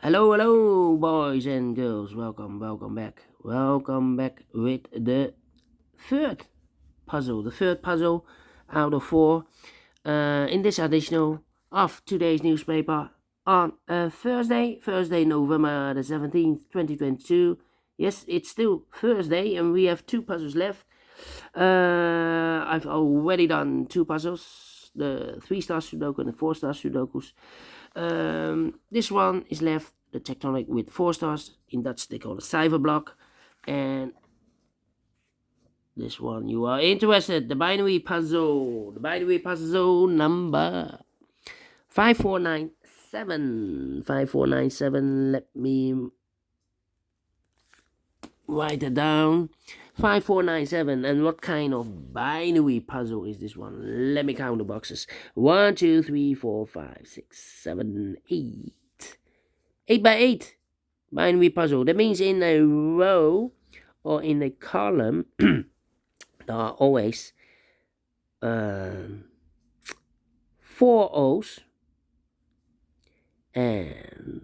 Hello, hello, boys and girls. Welcome back. Welcome back with the third puzzle. The third puzzle out of four in this edition of today's newspaper on Thursday, November the 17th, 2022. Yes, it's still Thursday and we have two puzzles left. I've already done two puzzles, the 3-star Sudoku and the 4-star Sudokus. This one is left, the tectonic with 4 stars. In Dutch they call it cipher block. And this one you are interested, the binary puzzle. The binary puzzle number 5497. 5497. Let me write it down. 5497. And what kind of binary puzzle is this one? Let me count the boxes. 1, 2, 3, 4, 5, 6, 7, 8. 8 by 8 binary puzzle. That means in a row or in a column there are always 4 O's and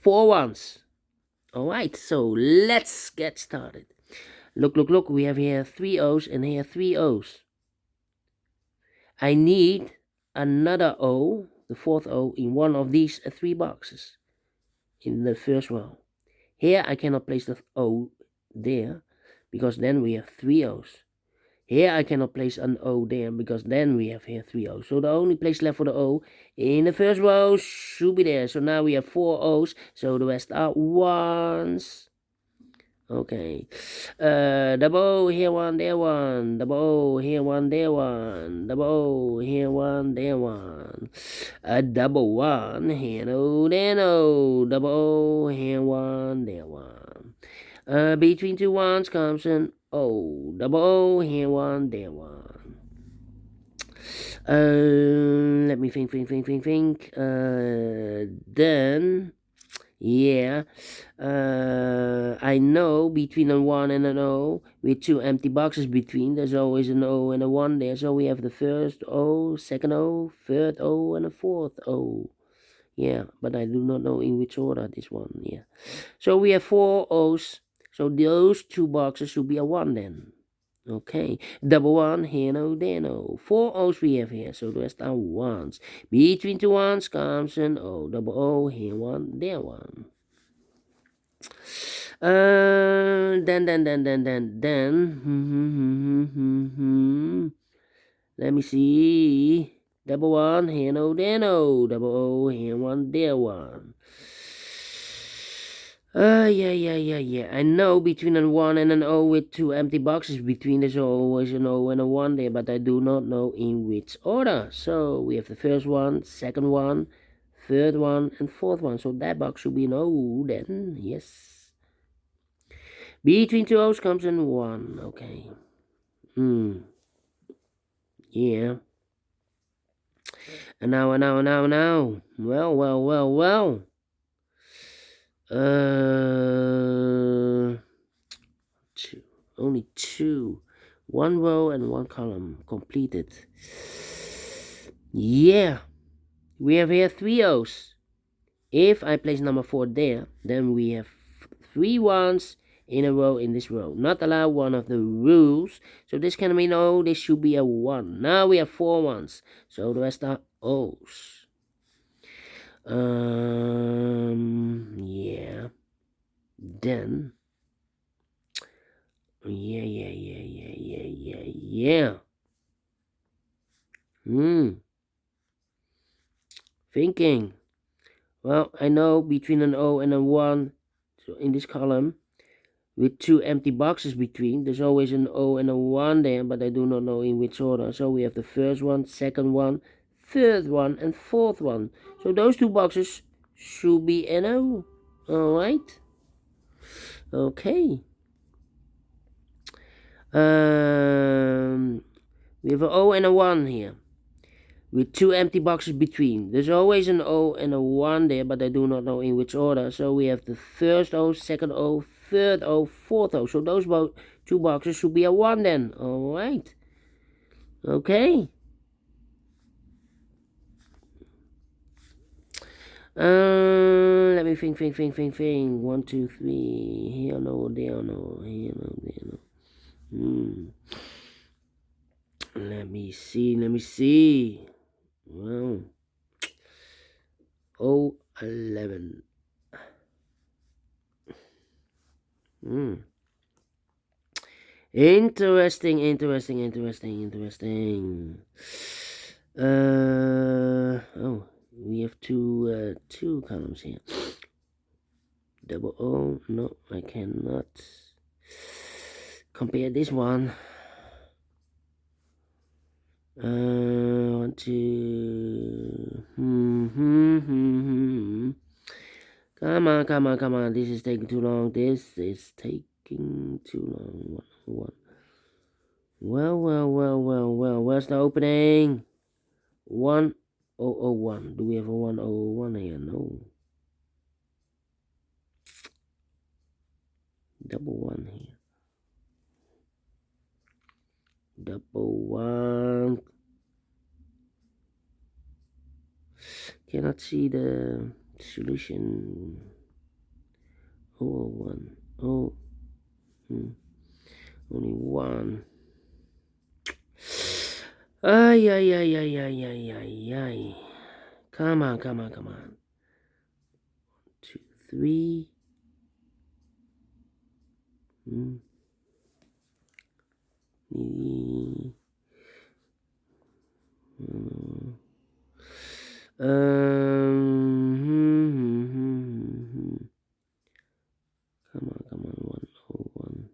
4 ones. Alright, so let's get started. Look, we have here 3 O's and here 3 O's. I need another O, the 4th O, in one of these 3 boxes in the first row. Here I cannot place the O there because then we have 3 O's. Here I cannot place an O there because then we have here 3 O's. So the only place left for the O in the first row should be there. So now we have 4 O's, so the rest are 1s. Okay. Double O, here 1, there 1. Double O, here 1, there 1. Double O, here 1, there 1. A double 1, here no, there no. Double O, here 1, there 1. Between 2 ones comes an O. Double O, here 1, there 1. Let me think. Then, yeah, I know between a 1 and an O, with 2 empty boxes between, there's always an O and a 1 there. So we have the first O, second O, third O, and a 4th O. Yeah, but I do not know in which order this one, yeah. So we have 4 O's, so those 2 boxes should be a 1 then. Okay, double 1, here no, there no. 4 O's we have here, so the rest are 1s. Between 2 1s comes an O. Double O, here 1, there 1. Then. Let me see. Double 1, here no, there no. Double O, here 1, there 1. Yeah. I know between a 1 and an O with 2 empty boxes between, there's always an O and a 1 there, but I do not know in which order. So we have the first one, second one, third one, and 4th one. So that box should be an O then, yes. Between 2 O's comes an 1, okay. Yeah. And now. Well. Only 2. 1 row and 1 column completed. Yeah. We have here 3 O's. If I place number 4 there, then we have 3 1s in a row in this row. Not allowed, one of the rules. So this can be no, this should be a 1. Now we have 4 1s. So the rest are O's. Yeah. Then. Yeah. Thinking. Well, I know between an O and a 1, so in this column, with 2 empty boxes between, there's always an O and a 1 there, but I do not know in which order. So we have the first one, second one, third one, and 4th one. So those 2 boxes should be an O. Alright. Okay. We have an O and a 1 here, with 2 empty boxes between. There's always an O and a 1 there, but I do not know in which order. So we have the first O, second O, third O, 4th O. So those 2 boxes should be a 1 then. Alright. Okay. Let me think. 1, 2, 3. Here no, there no, here no, there no. Let me see. Well, 11. Interesting. Oh, we have two columns here. Double O. No, I cannot compare this one. 1, 2. Come on. This is taking too long. Well. Where's the opening? 1001. Do we have a 1001 here? No. Double one here. Double one. Cannot see the solution. 001. Only one. Ay. Come on. 2, 3. Come on, 101.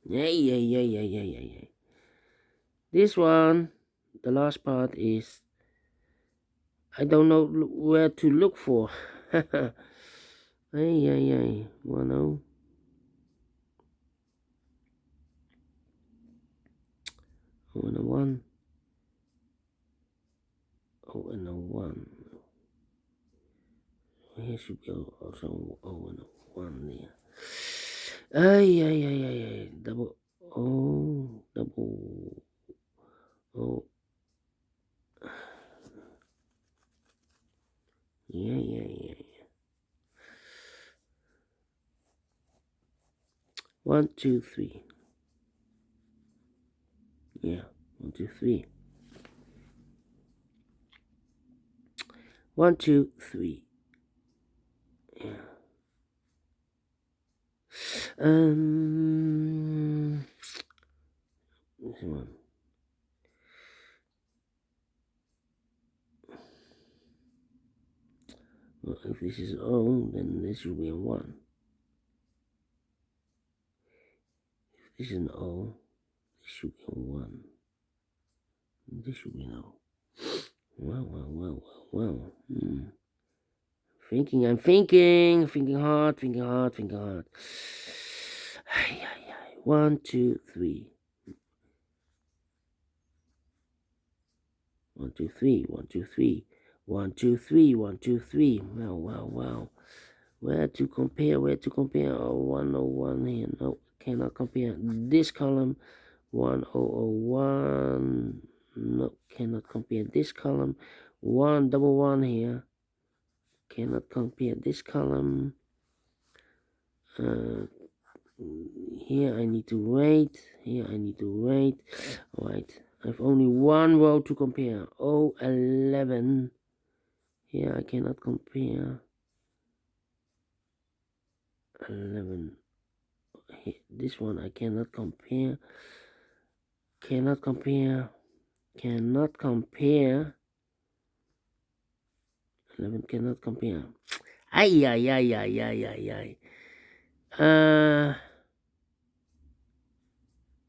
Yeah. This one, the last part is, I don't know where to look for. Ay. 10. 1. Oh, and a 1. Here should be also 1 there. Ay. Double O. Yeah. 1, 2, 3. Yeah, 1, 2, 3. 1, 2, 3. Yeah. This one. Well, if this is O, then this should be a 1. If this is an O, this should be a 1. This should be an O. Well. I'm thinking hard. Ay. 1, 2, 3. 1, 2, 3. 1, 2, 3. 1, 2, 3. 1, 2, 3. Well. Where to compare? Oh, 101 here. No, cannot compare. This column, 1001. No, cannot compare this column. 111 here. Cannot compare this column. Here I need to wait. Alright, I have only one row to compare. 011. Here I cannot compare. 11. This one I cannot compare. 11 cannot compare. Ay.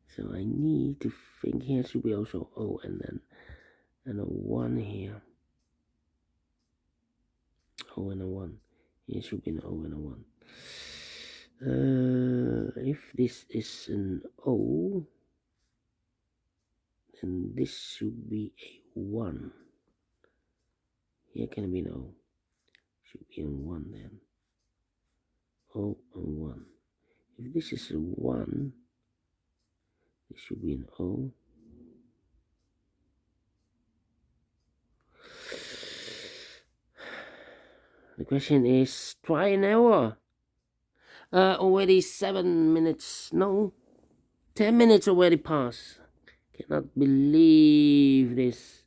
So I need to think here should be also O and a 1 here. O and a 1. Here should be an O and a 1. If this is an O, then this should be a 1. Here can be an O. Should be a 1 then. O and 1. If this is a 1, this should be an O. The question is try and error. Already 7 minutes. No, 10 minutes already passed. Cannot believe this.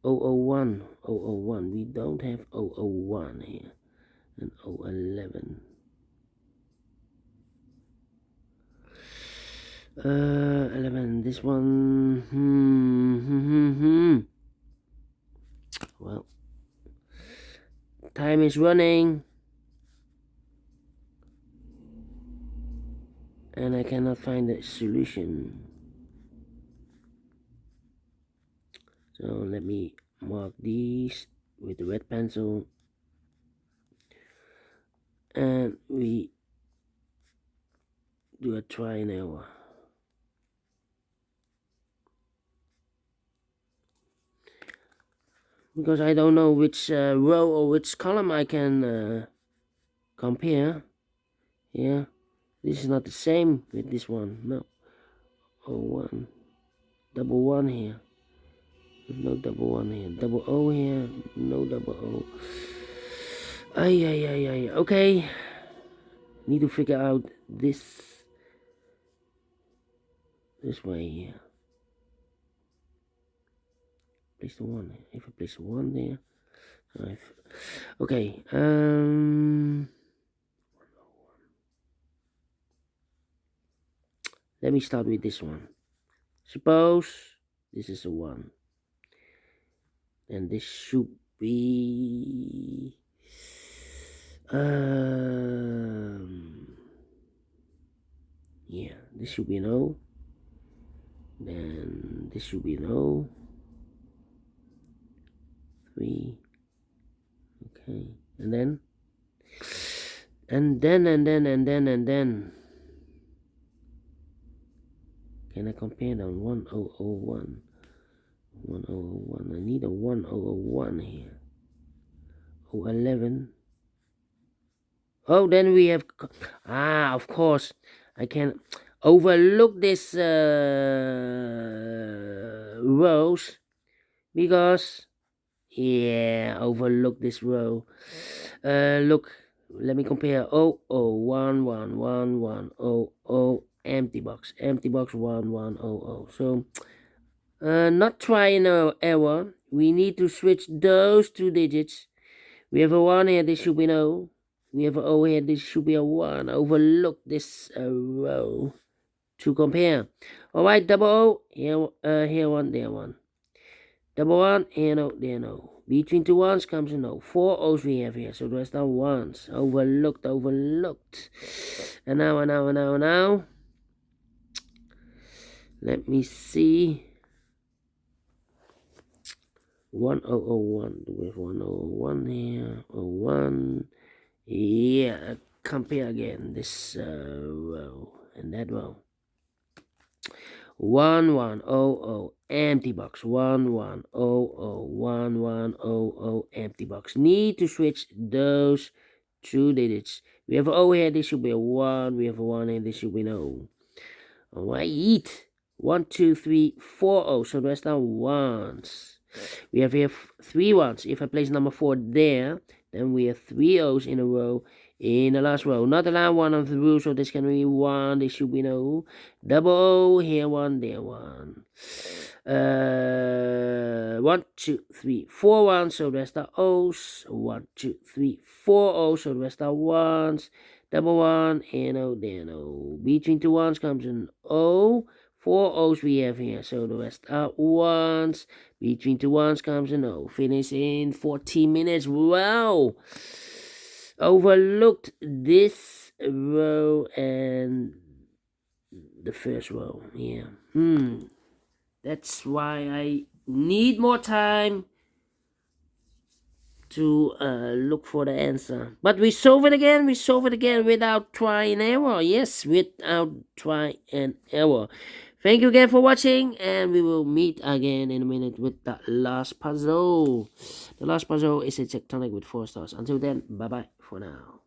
001. 001. We don't have 001 here. And 011. 11. This one. Well, time is running. And I cannot find the solution. So let me mark these with the red pencil. And we do a try and error. Because I don't know which row or which column I can compare. Yeah, this is not the same with this one. No. 01. Double 1 here. No double 1 here. Double O here. No double O. Ay. Okay. Need to figure out this way here. Place the 1. If I place the 1 there. Okay. Let me start with this one. Suppose this is a 1. And this should be yeah, this should be an O. Then this should be an O. 3. Okay. And then can I compare them? 1001. 1001. I need a 1001 here. 011. Oh, then we have of course I can overlook this rows because overlook this row. Look, let me compare 0011110 empty box 1100. So not try and error. We need to switch those 2 digits. We have a 1 here, this should be an O. We have an O here, this should be a 1. Overlook this row to compare. Alright, double O, here 1, there 1. Double 1, here no, there no. Between 2 ones comes a no. 4 O's we have here, so the rest are 1s. Overlooked. And now. Let me see. 1001. Do we have 1001 here? 01. Yeah, compare again this row and that row. 1100 empty box. 1100 empty box. Need to switch those 2 digits. We have an O here, this should be a 1. We have a 1 here, this should be an O. Alright. 1, 2, 3, 4 O. So the rest are 1s. We have here 3 1s. If I place number 4 there, then we have 3 O's in a row in the last row. Not allowed 1 of the row, so this can be 1. This should be no. Double O, here 1, there 1. 1, 2, 3, 4 1s, so the rest are O's. 1, 2, 3, 4 O's, so the rest are 1s. Double 1, here no, there no. Between 2 1s comes an O. 4 O's we have here, so the rest are 1s. Between 2 1s comes an O. Finish in 14 minutes. Wow! Overlooked this row and the first row. Yeah. That's why I need more time to look for the answer. But we solve it again. Without try and error. Yes, without try and error. Thank you again for watching, and we will meet again in a minute with the last puzzle. The last puzzle is a tectonic with 4 stars. Until then, bye-bye for now.